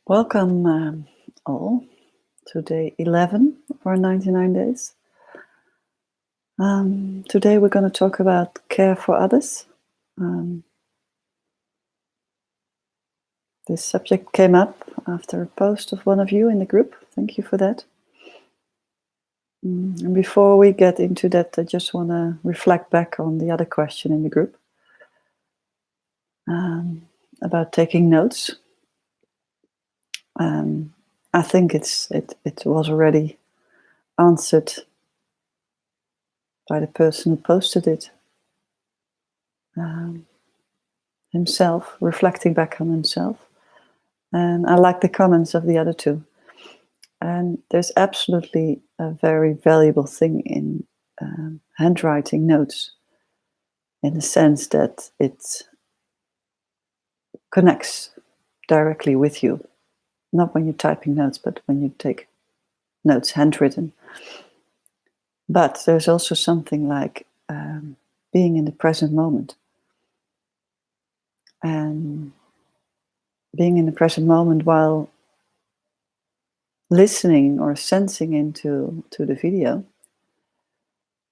Welcome all to day 11 of our 99 days. Today we're going to talk about care for others. This subject came up after a post of one of you in the group. Thank you for that. And before we get into that, I just want to reflect back on the other question in the group about taking notes. I think it was already answered by the person who posted it himself, reflecting back on himself. And I like the comments of the other two. And there's absolutely a very valuable thing in handwriting notes, in the sense that it connects directly with you. Not when you're typing notes, but when you take notes handwritten. But there's also something like being in the present moment. And being in the present moment while listening or sensing into the video,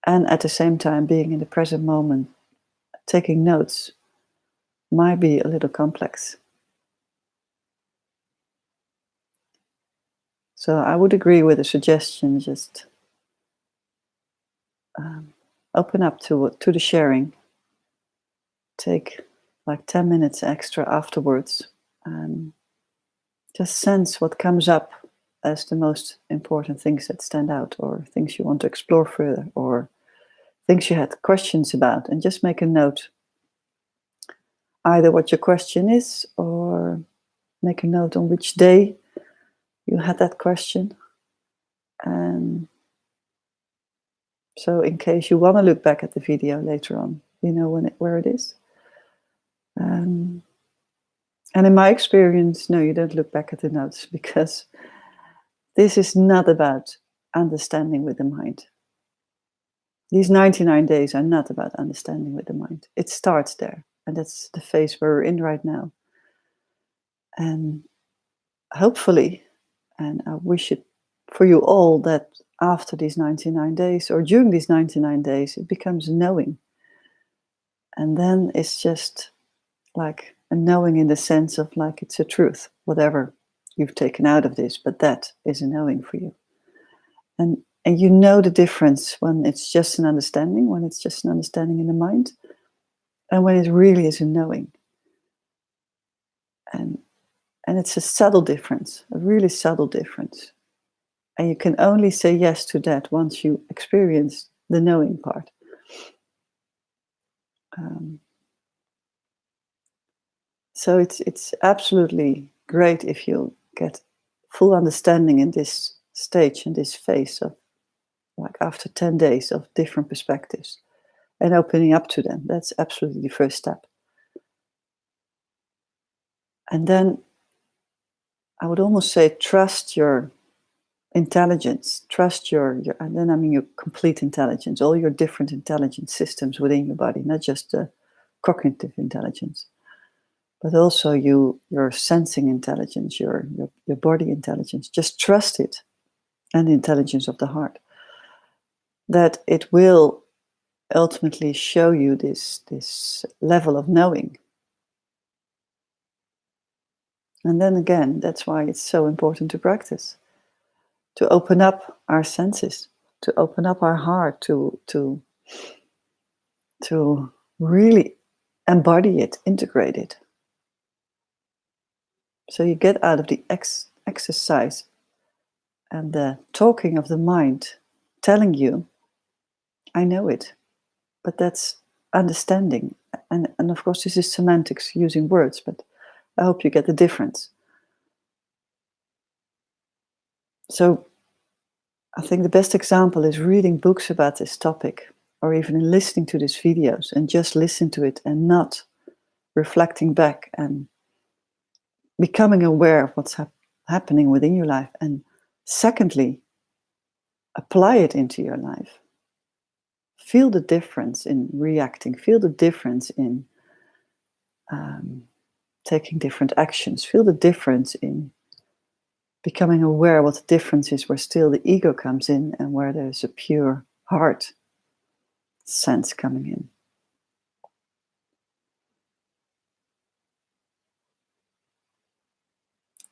and at the same time being in the present moment taking notes, might be a little complex. So I would agree with the suggestion, just open up to the sharing. Take like 10 minutes extra afterwards and just sense what comes up as the most important things that stand out, or things you want to explore further, or things you had questions about, and just make a note. Either what your question is, or make a note on which day you had that question. And so in case you want to look back at the video later on, you know where it is. And in my experience, no, you don't look back at the notes, because this is not about understanding with the mind. These 99 days are not about understanding with the mind. It starts there, and that's the phase where we're in right now. And hopefully, and I wish it for you all, that after these 99 days, or during these 99 days, it becomes knowing. And then it's just like a knowing in the sense of like it's a truth, whatever you've taken out of this, but that is a knowing for you. And you know the difference when it's just an understanding, when it's just an understanding in the mind, and when it really is a knowing. And it's a subtle difference, a really subtle difference. And you can only say yes to that once you experience the knowing part. So it's absolutely great if you get full understanding in this stage, in this phase of, like, after 10 days of different perspectives and opening up to them. That's absolutely the first step. And then I would almost say trust your intelligence, trust your and then I mean your complete intelligence, all your different intelligence systems within your body, not just the cognitive intelligence, but also your sensing intelligence, your body intelligence. Just trust it, and the intelligence of the heart, that it will ultimately show you this level of knowing. And then again, that's why it's so important to practice, to open up our senses, to open up our heart, to really embody it, integrate it. So you get out of the exercise and the talking of the mind telling you, I know it, but that's understanding. And of course, this is semantics, using words, but I hope you get the difference. So I think the best example is reading books about this topic, or even listening to these videos, and just listen to it and not reflecting back and becoming aware of what's happening within your life. And secondly, apply it into your life. Feel the difference in reacting, feel the difference in taking different actions, feel the difference in becoming aware what the difference is, where still the ego comes in and where there's a pure heart sense coming in.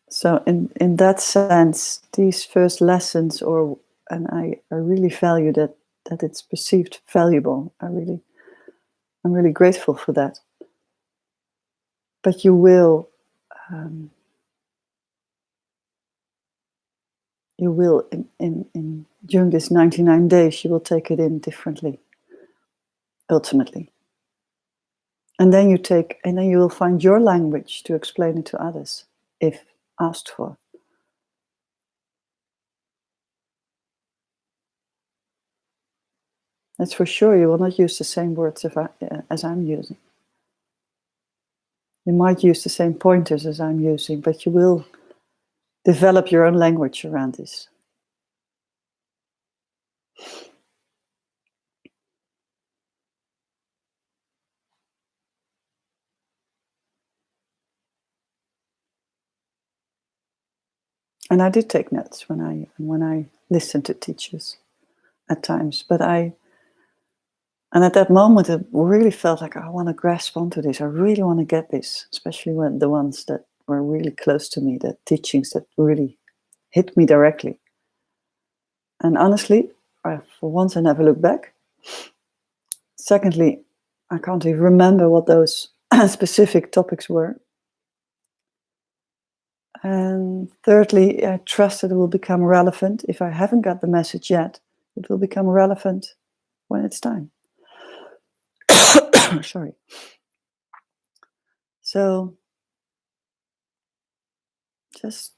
So in that sense, these first lessons, and I really value that it's perceived valuable. I'm really grateful for that. But you will in during this 99 days, you will take it in differently, ultimately. And then you will find your language to explain it to others, if asked for. That's for sure. You will not use the same words as I'm using. You might use the same pointers as I'm using, but you will develop your own language around this. And I did take notes when I listened to teachers at times, and at that moment it really felt like I want to grasp onto this. I really want to get this, especially when the ones that were really close to me, the teachings that really hit me directly. And honestly, for once I never look back. Secondly, I can't even remember what those specific topics were. And thirdly, I trust that it will become relevant. If I haven't got the message yet, it will become relevant when it's time. Sorry. So just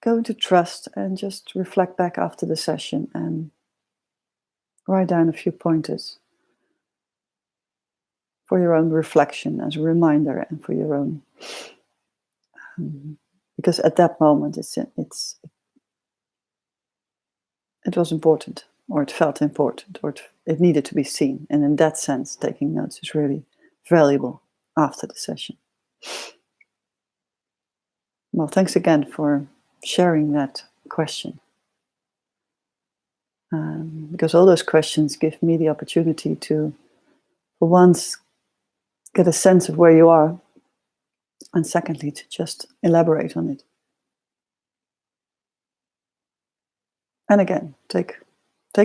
go into trust and just reflect back after the session and write down a few pointers for your own reflection as a reminder and for your own, because at that moment it was important, or it felt important, or it needed to be seen. And in that sense, taking notes is really valuable after the session. Well, thanks again for sharing that question. Because all those questions give me the opportunity to, for once, get a sense of where you are, and secondly, to just elaborate on it. And again, take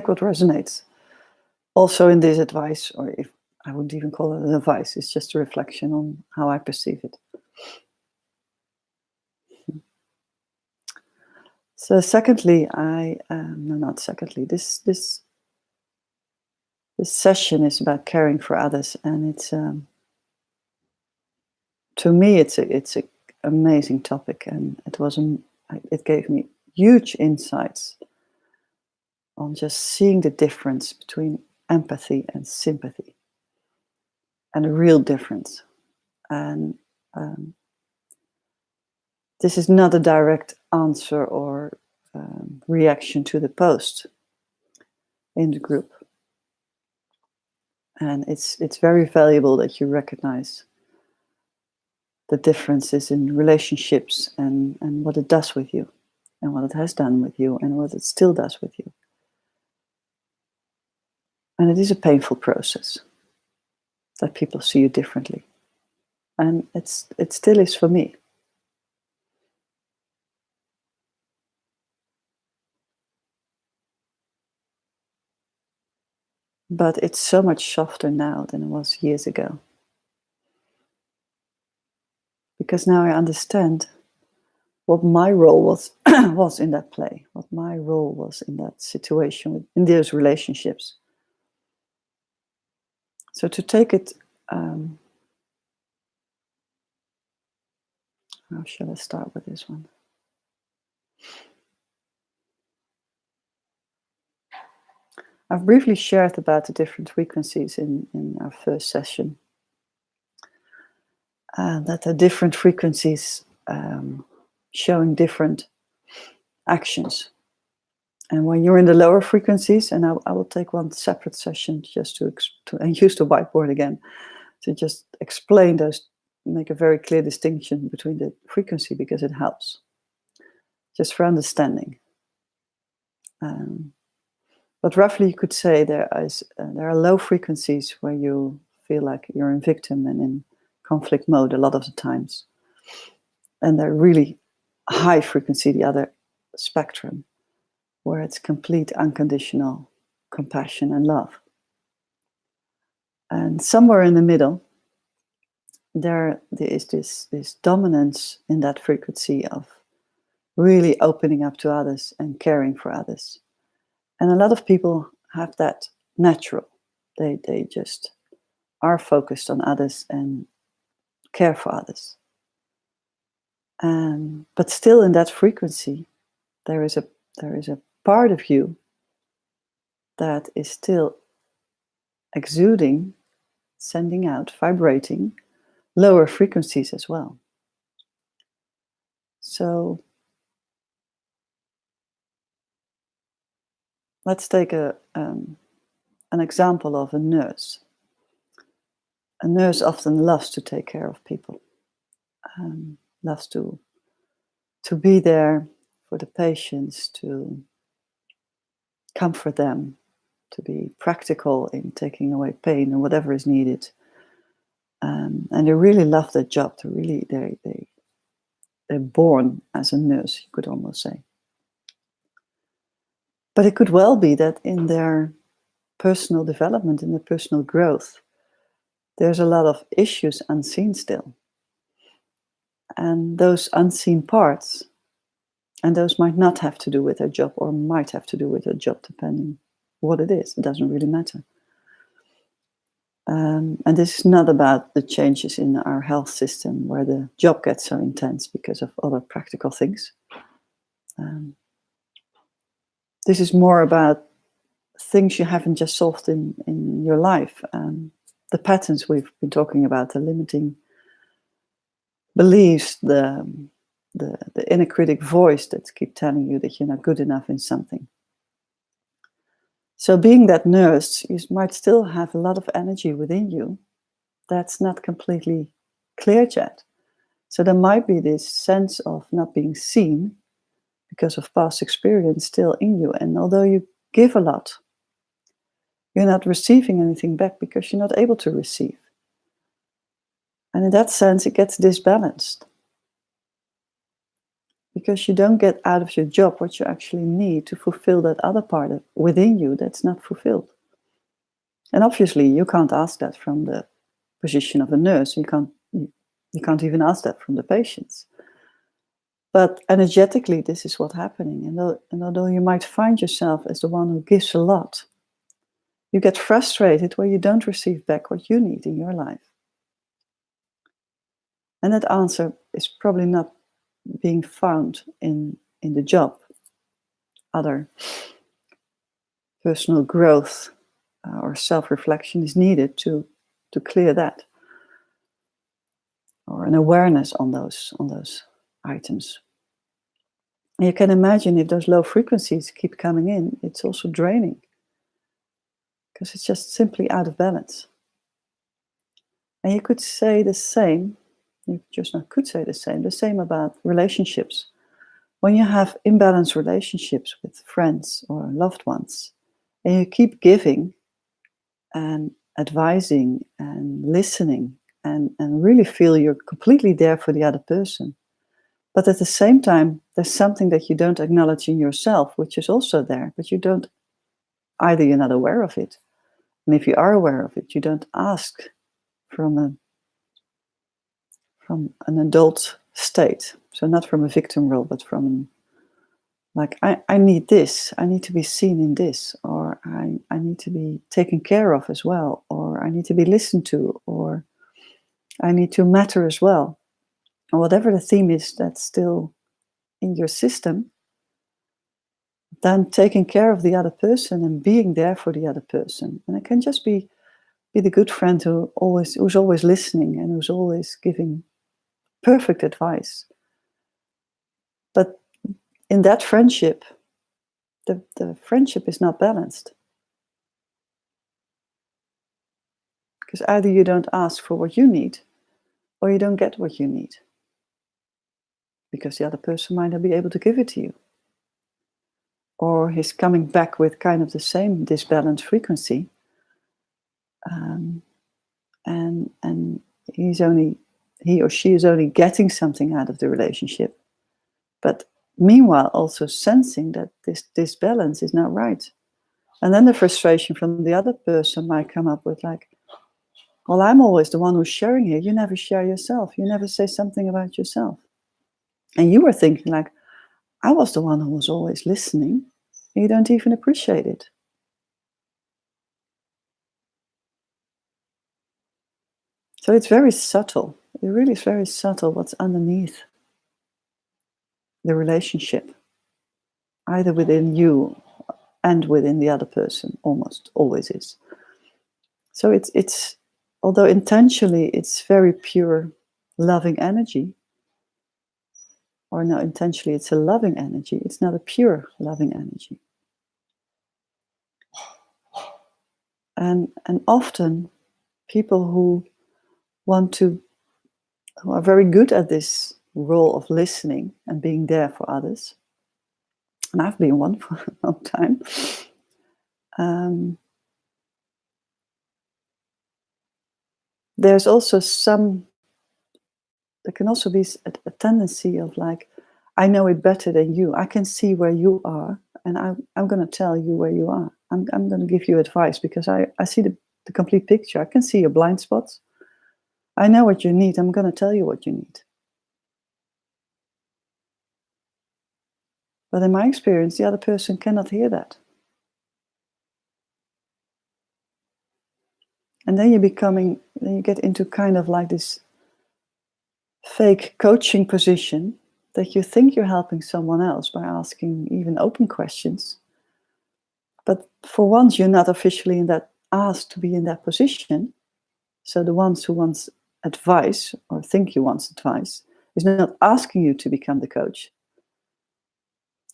what resonates. Also in this advice, or if I wouldn't even call it an advice, it's just a reflection on how I perceive it. So secondly, this session is about caring for others, and it's to me it's a amazing topic, and it gave me huge insights on just seeing the difference between empathy and sympathy, and a real difference. And this is not a direct answer or reaction to the post in the group. And it's very valuable that you recognize the differences in relationships and what it does with you, and what it has done with you, and what it still does with you. And it is a painful process that people see you differently. And it still is for me. But it's so much softer now than it was years ago. Because now I understand what my role was in that play, what my role was in that situation, in those relationships. So to take it, how shall I start with this one? I've briefly shared about the different frequencies in our first session. That the different frequencies showing different actions. And when you're in the lower frequencies, and I will take one separate session just to and use the whiteboard again, to just explain those, make a very clear distinction between the frequency, because it helps. just for understanding. But roughly you could say there are low frequencies where you feel like you're in victim and in conflict mode a lot of the times. And they're really high frequency, the other spectrum, where it's complete unconditional compassion and love. And somewhere in the middle, there is this dominance in that frequency of really opening up to others and caring for others. And a lot of people have that natural. They just are focused on others and care for others. But still in that frequency, there is a part of you that is still exuding, sending out, vibrating lower frequencies as well. So let's take an example of a nurse. A nurse often loves to take care of people, loves to be there for the patients, to comfort them, to be practical in taking away pain and whatever is needed. And they really love their job. They're born as a nurse, you could almost say. But it could well be that in their personal development, in their personal growth, there's a lot of issues unseen still. And those unseen parts, and those might not have to do with their job or might have to do with their job, depending what it is. It doesn't really matter. And this is not about the changes in our health system where the job gets so intense because of other practical things. This is more about things you haven't just solved in your life. The patterns we've been talking about, the limiting beliefs, the inner critic voice that keep telling you that you're not good enough in something. So being that nurse, you might still have a lot of energy within you that's not completely cleared yet. So there might be this sense of not being seen because of past experience still in you. And although you give a lot, you're not receiving anything back because you're not able to receive. And in that sense, it gets disbalanced. Because you don't get out of your job what you actually need to fulfill that other part within you that's not fulfilled. And obviously, you can't ask that from the position of a nurse. You can't even ask that from the patients. But energetically, this is what's happening. And although you might find yourself as the one who gives a lot, you get frustrated where you don't receive back what you need in your life. And that answer is probably not being found in the job. Other personal growth or self-reflection is needed to clear that, or an awareness on those items. And you can imagine if those low frequencies keep coming in, it's also draining because it's just simply out of balance. And you could say the same. You just not could say the same about relationships. When you have imbalanced relationships with friends or loved ones, and you keep giving and advising and listening and really feel you're completely there for the other person, but at the same time, there's something that you don't acknowledge in yourself, which is also there, but you don't, either you're not aware of it, and if you are aware of it, you don't ask from an adult state. So not from a victim role, but from like, I need this, I need to be seen in this, or I need to be taken care of as well, or I need to be listened to, or I need to matter as well. Or whatever the theme is that's still in your system, then taking care of the other person and being there for the other person. And it can just be the good friend who's always listening and who's always giving perfect advice. But in that friendship, the friendship is not balanced. Because either you don't ask for what you need, or you don't get what you need. because the other person might not be able to give it to you. Or he's coming back with kind of the same disbalanced frequency, and he or she is only getting something out of the relationship, but meanwhile also sensing that this balance is not right. And then the frustration from the other person might come up with like, well, I'm always the one who's sharing here. You never share yourself. You never say something about yourself. And you were thinking like, I was the one who was always listening. And you don't even appreciate it. So it's very subtle. It really is very subtle what's underneath the relationship, either within you and within the other person, almost always is. So it's although intentionally it's very pure loving energy, or no, intentionally it's a loving energy, it's not a pure loving energy. And often people who are very good at this role of listening and being there for others, and I've been one for a long time, there's also there can also be a tendency of like, I know it better than you. I can see where you are, and I'm going to tell you where you are. I'm going to give you advice because I see the complete picture. I can see your blind spots. I know what you need. I'm going to tell you what you need. But in my experience, the other person cannot hear that. And then you get into kind of like this fake coaching position that you think you're helping someone else by asking even open questions. But for once, you're not officially asked to be in that position. So the ones who wants advice or think you want advice is not asking you to become the coach.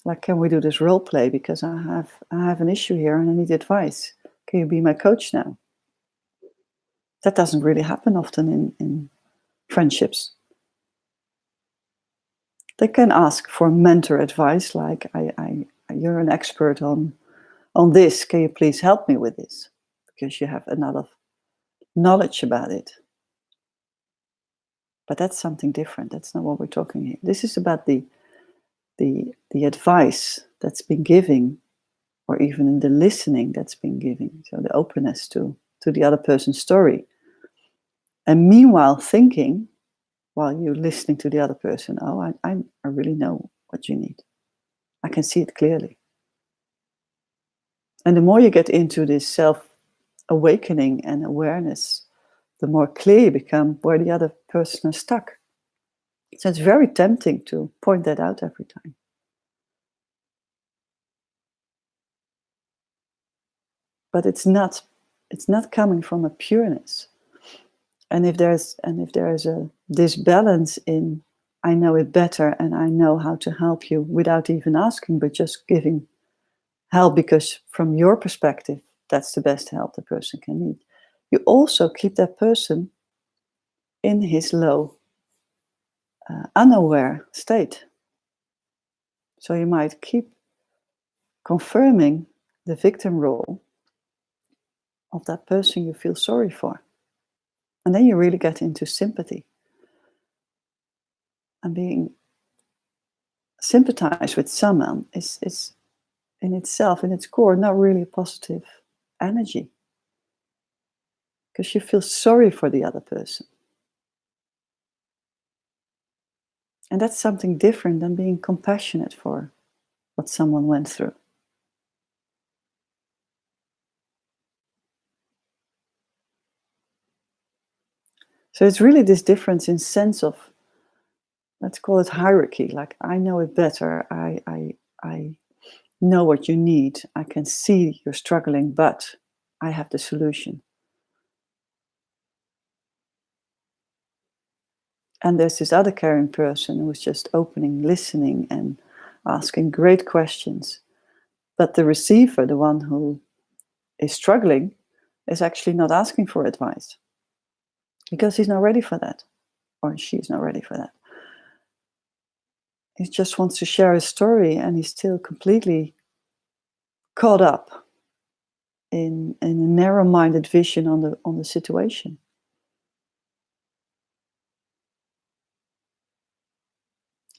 Like, can we do this role play because I have an issue here and I need advice. Can you be my coach now? That doesn't really happen often in friendships. They can ask for mentor advice, like, you're an expert on this. Can you please help me with this? Because you have enough knowledge about it. But that's something different. That's not what we're talking here. This is about the advice that's been given, or even in the listening that's been given. So the openness to the other person's story. And meanwhile thinking, while you're listening to the other person, oh, I really know what you need. I can see it clearly. And the more you get into this self-awakening and awareness, the more clear you become where the other person is stuck. So it's very tempting to point that out every time. But it's not coming from a pureness. And if there's a disbalance in, I know it better and I know how to help you without even asking, but just giving help because from your perspective, that's the best help the person can need. You also keep that person in his low, unaware state. So you might keep confirming the victim role of that person you feel sorry for. And then you really get into sympathy. And being sympathized with someone is in itself, in its core, not really a positive energy. Because you feel sorry for the other person. And that's something different than being compassionate for what someone went through. So it's really this difference in sense of, let's call it hierarchy. Like, I know it better. I know what you need. I can see you're struggling, but I have the solution. And there's this other caring person who's just opening, listening, and asking great questions. But the receiver, the one who is struggling, is actually not asking for advice because he's not ready for that, or she's not ready for that. he just wants to share his story, and he's still completely caught up in a narrow-minded vision on the situation.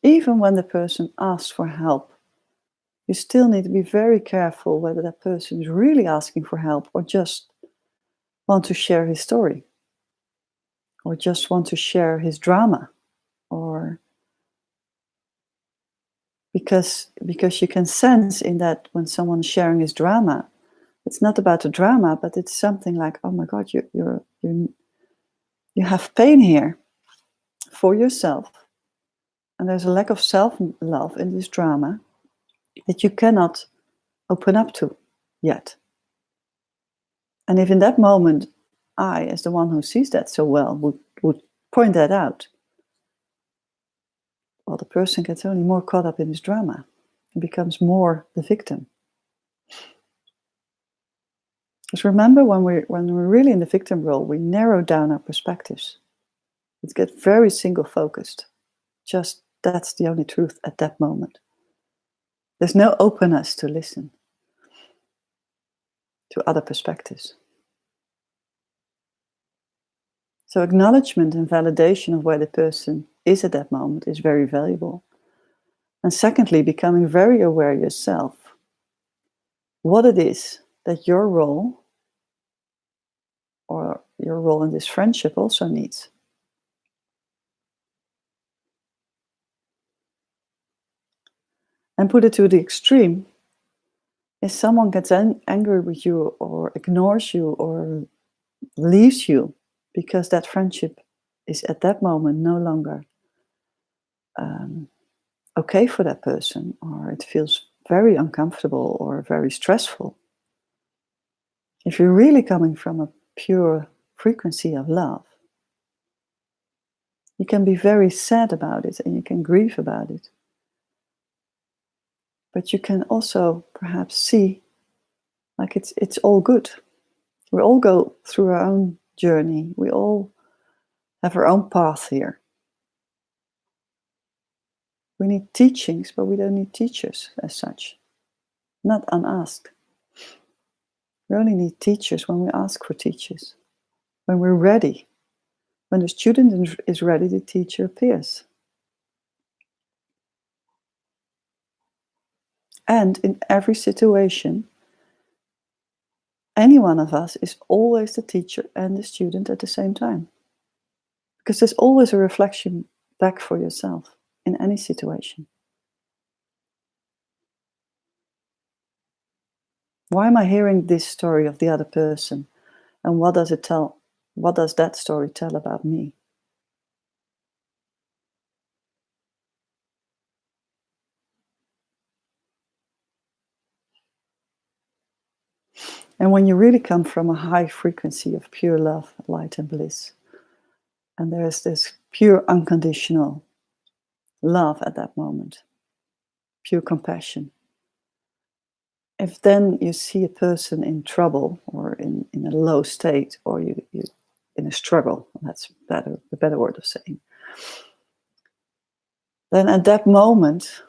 Even when the person asks for help, you still need to be very careful whether that person is really asking for help or just want to share his story, or just want to share his drama, or because you can sense in that when someone's sharing his drama, it's not about the drama, but it's something like, oh my God, you have pain here for yourself, and there's a lack of self-love in this drama that you cannot open up to yet. And if in that moment I, as the one who sees that so well, would point that out, well, the person gets only more caught up in his drama and becomes more the victim. Because remember, when we're really in the victim role, we narrow down our perspectives. It gets very single focused. Just that's the only truth at that moment. There's no openness to listen to other perspectives. So acknowledgement and validation of where the person is at that moment is very valuable. And secondly, becoming very aware yourself what it is that your role or your role in this friendship also needs. And put it to the extreme. If someone gets angry with you or ignores you or leaves you because that friendship is at that moment no longer okay for that person, or it feels very uncomfortable or very stressful, if you're really coming from a pure frequency of love, you can be very sad about it and you can grieve about it. But you can also perhaps see like it's all good. We all go through our own journey. We all have our own path here. We need teachings, but we don't need teachers as such. Not unasked. We only need teachers when we ask for teachers. When we're ready. When the student is ready, the teacher appears. And in every situation, any one of us is always the teacher and the student at the same time. Because there's always a reflection back for yourself in any situation. Why am I hearing this story of the other person? And what does it tell? What does that story tell about me? And when you really come from a high frequency of pure love, light, and bliss, and there's this pure unconditional love at that moment, pure compassion. If then you see a person in trouble or in a low state, or you in a struggle, that's the better word of saying, then at that moment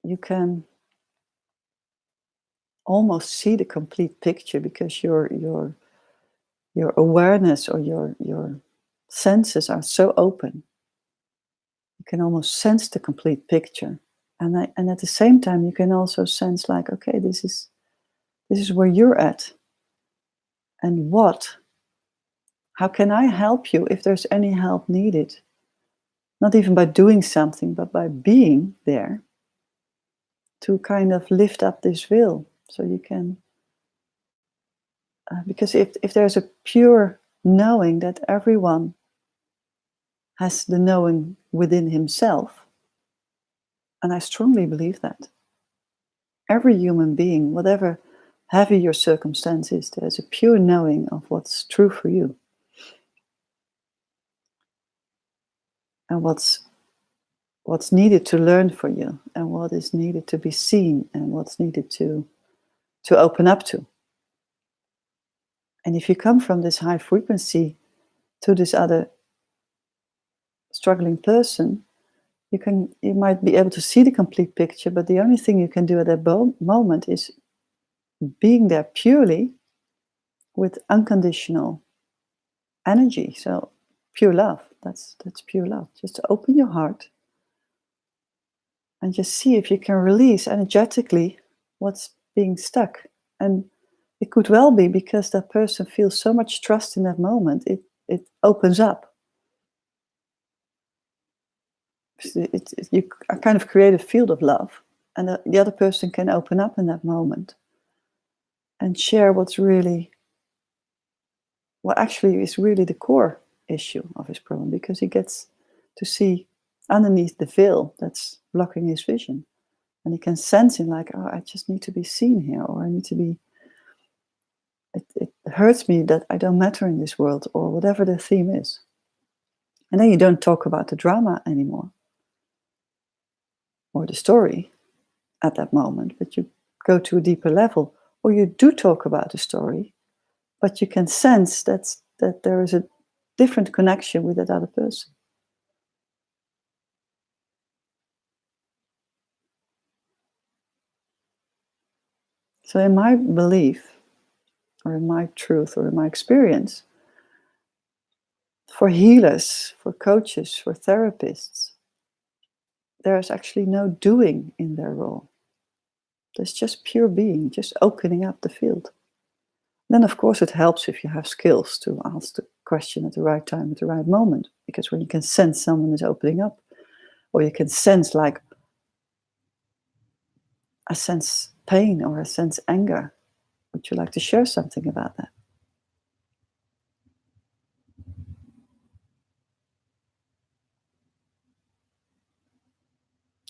you can almost see the complete picture, because your awareness or your senses are so open. You can almost sense the complete picture, and at the same time you can also sense like, okay, this is where you're at, and how can I help you if there's any help needed? Not even by doing something, but by being there to kind of lift up this veil, so you can. Because if there's a pure knowing that everyone has the knowing within himself, and I strongly believe that. Every human being, whatever heavy your circumstance is, there's a pure knowing of what's true for you. And what's needed to learn for you, and what is needed to be seen, and what's needed to open up to. And if you come from this high frequency to this other struggling person, You might be able to see the complete picture, but the only thing you can do at that moment is being there purely with unconditional energy. So pure love. That's pure love. Just to open your heart and just see if you can release energetically what's being stuck. And it could well be because that person feels so much trust in that moment, it opens up. You kind of create a field of love, and the other person can open up in that moment and share what actually is really the core issue of his problem, because he gets to see underneath the veil that's blocking his vision. And he can sense in like, oh, I just need to be seen here, or I need to be, it hurts me that I don't matter in this world, or whatever the theme is. And then you don't talk about the drama anymore, or the story at that moment, but you go to a deeper level, or you do talk about the story, but you can sense that there is a different connection with that other person. So in my belief, or in my truth, or in my experience, for healers, for coaches, for therapists, there's actually no doing in their role. There's just pure being, just opening up the field. Then, of course, it helps if you have skills to ask the question at the right time, at the right moment. Because when you can sense someone is opening up, or you can sense like, I sense pain or I sense anger, would you like to share something about that?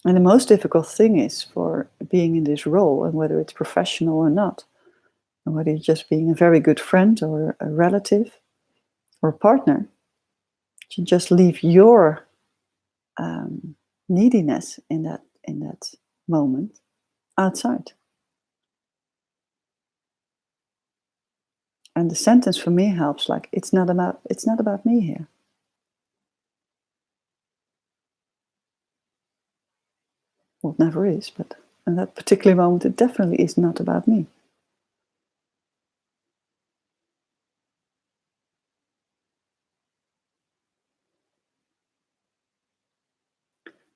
And the most difficult thing is for being in this role, and whether it's professional or not, and whether you're just being a very good friend or a relative or a partner, to just leave your neediness in that moment outside. And the sentence for me helps, like, it's not about me here. Well, it never is, but in that particular moment, it definitely is not about me.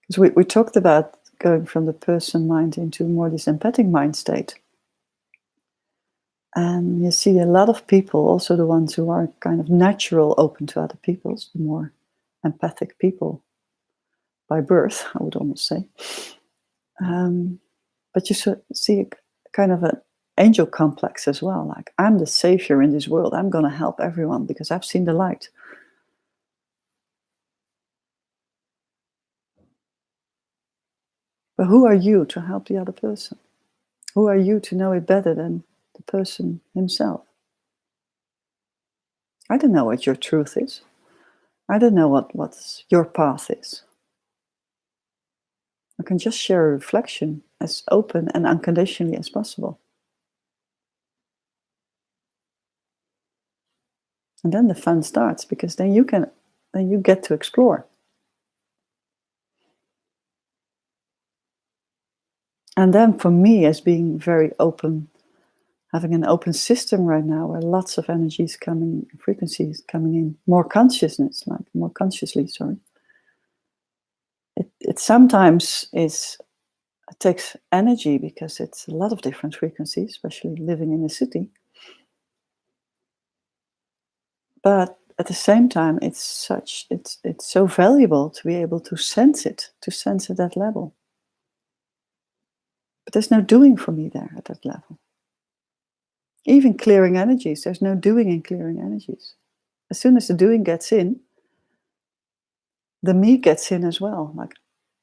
Because we talked about going from the person mind into more this empathic mind state. And you see a lot of people, also the ones who are kind of natural open to other people's, the more empathic people by birth, I would almost say. But you see a kind of an angel complex as well. Like, I'm the savior in this world. I'm going to help everyone because I've seen the light. But who are you to help the other person? Who are you to know it better than the person himself? I don't know what your truth is. I don't know what your path is. I can just share a reflection as open and unconditionally as possible. And then the fun starts, because then you get to explore. And then for me, as being very open, having an open system right now where lots of energies coming, frequencies coming in, more consciously, sorry. It sometimes it takes energy because it's a lot of different frequencies, especially living in a city. But at the same time, it's so valuable to be able to sense it at that level. But there's no doing for me there at that level. Even clearing energies, there's no doing in clearing energies. As soon as the doing gets in, the me gets in as well. Like,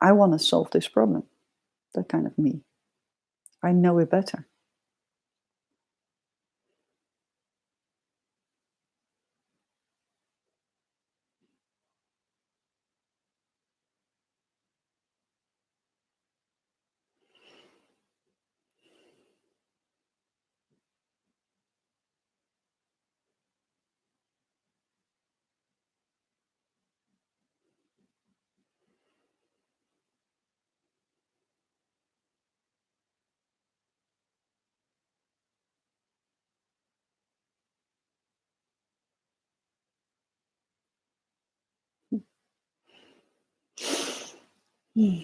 I want to solve this problem. That kind of me. I know it better. Hmm.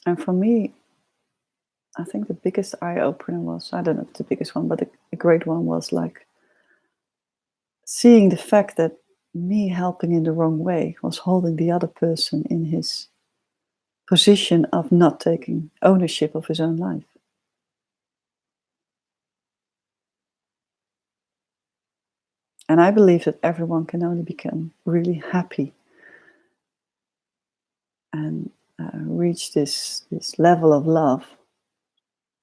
And for me, I think the biggest eye opener was, I don't know if the biggest one, but a great one was like seeing the fact that me helping in the wrong way was holding the other person in his position of not taking ownership of his own life. And I believe that everyone can only become really happy and reach this level of love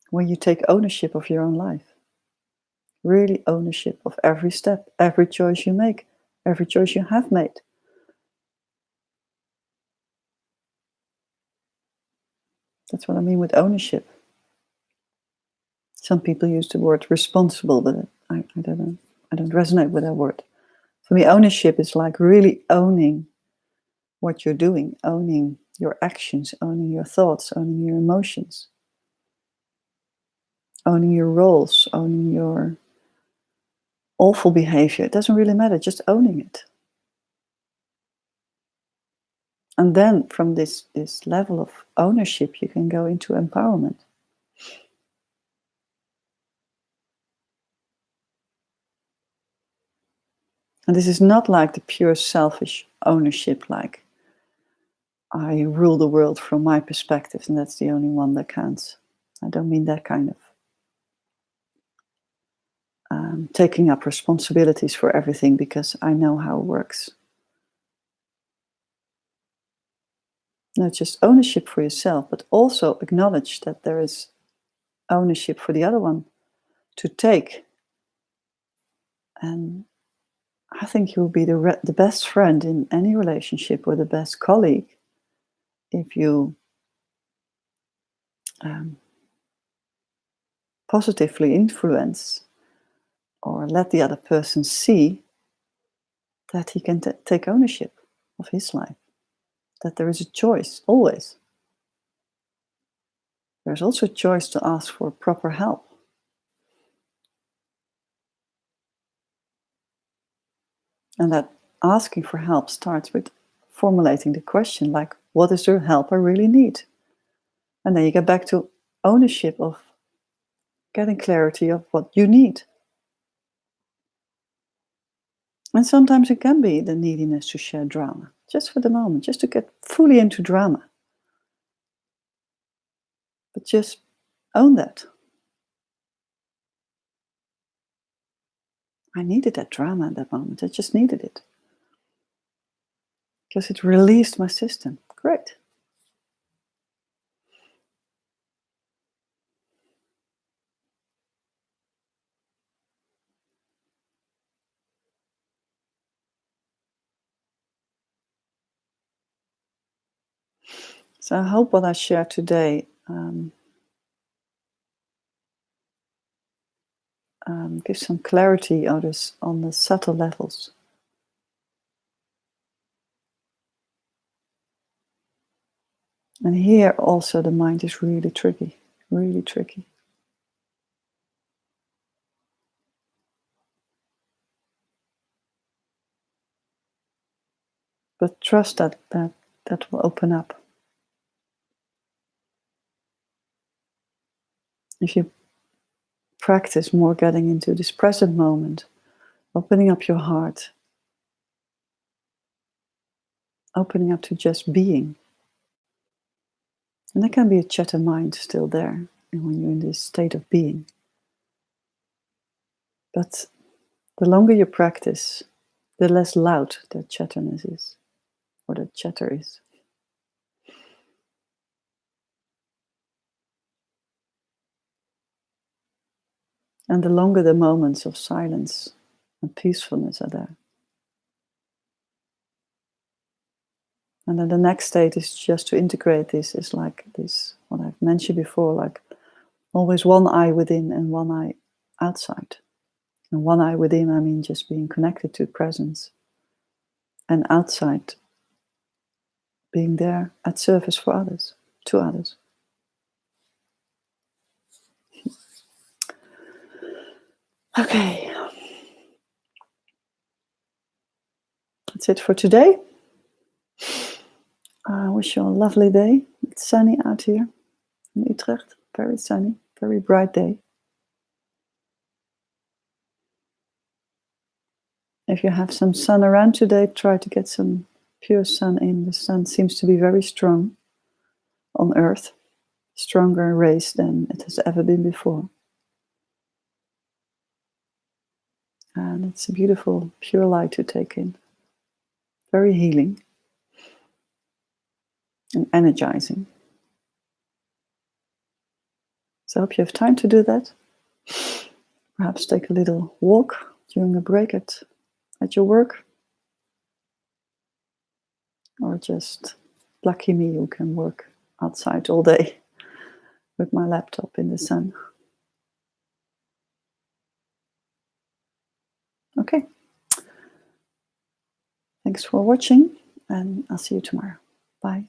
when you take ownership of your own life. Really ownership of every step, every choice you make, every choice you have made. That's what I mean with ownership. Some people use the word responsible, but I don't know. I don't resonate with that word. For me, ownership is like really owning what you're doing, owning your actions, owning your thoughts, owning your emotions, owning your roles, owning your awful behavior. It doesn't really matter, just owning it. And then from this level of ownership, you can go into empowerment. And this is not like the pure selfish ownership, like I rule the world from my perspective and that's the only one that counts. I don't mean that kind of taking up responsibilities for everything because I know how it works. Not just ownership for yourself, but also acknowledge that there is ownership for the other one to take. And I think you'll be the best friend in any relationship or the best colleague if you um, positively influence or let the other person see that he can take ownership of his life, that there is a choice always. There's also a choice to ask for proper help. And that asking for help starts with formulating the question like, what is the help I really need? And then you get back to ownership of getting clarity of what you need. And sometimes it can be the neediness to share drama, just for the moment, just to get fully into drama. But just own that. I needed that drama at that moment. I just needed it. Because it released my system. Great. So I hope what I shared today gives some clarity on the subtle levels. And here also the mind is really tricky, really tricky. But trust that will open up. If you practice more getting into this present moment, opening up your heart, opening up to just being. And there can be a chatter mind still there when you're in this state of being. But the longer you practice, the less loud that chatterness is, or that chatter is. And the longer the moments of silence and peacefulness are there. And then the next state is just to integrate this, is like this, what I've mentioned before, like always one eye within and one eye outside. And one eye within, I mean just being connected to presence. And outside, being there at service for others, to others. Okay. That's it for today. I wish you a lovely day. It's sunny out here in Utrecht. Very sunny, very bright day. If you have some sun around today, try to get some pure sun in. The sun seems to be very strong on Earth, stronger rays than it has ever been before. And it's a beautiful, pure light to take in. Very healing and energizing. So I hope you have time to do that. Perhaps take a little walk during a break at your work. Or just lucky me who can work outside all day with my laptop in the sun. Okay. Thanks for watching, and I'll see you tomorrow. Bye.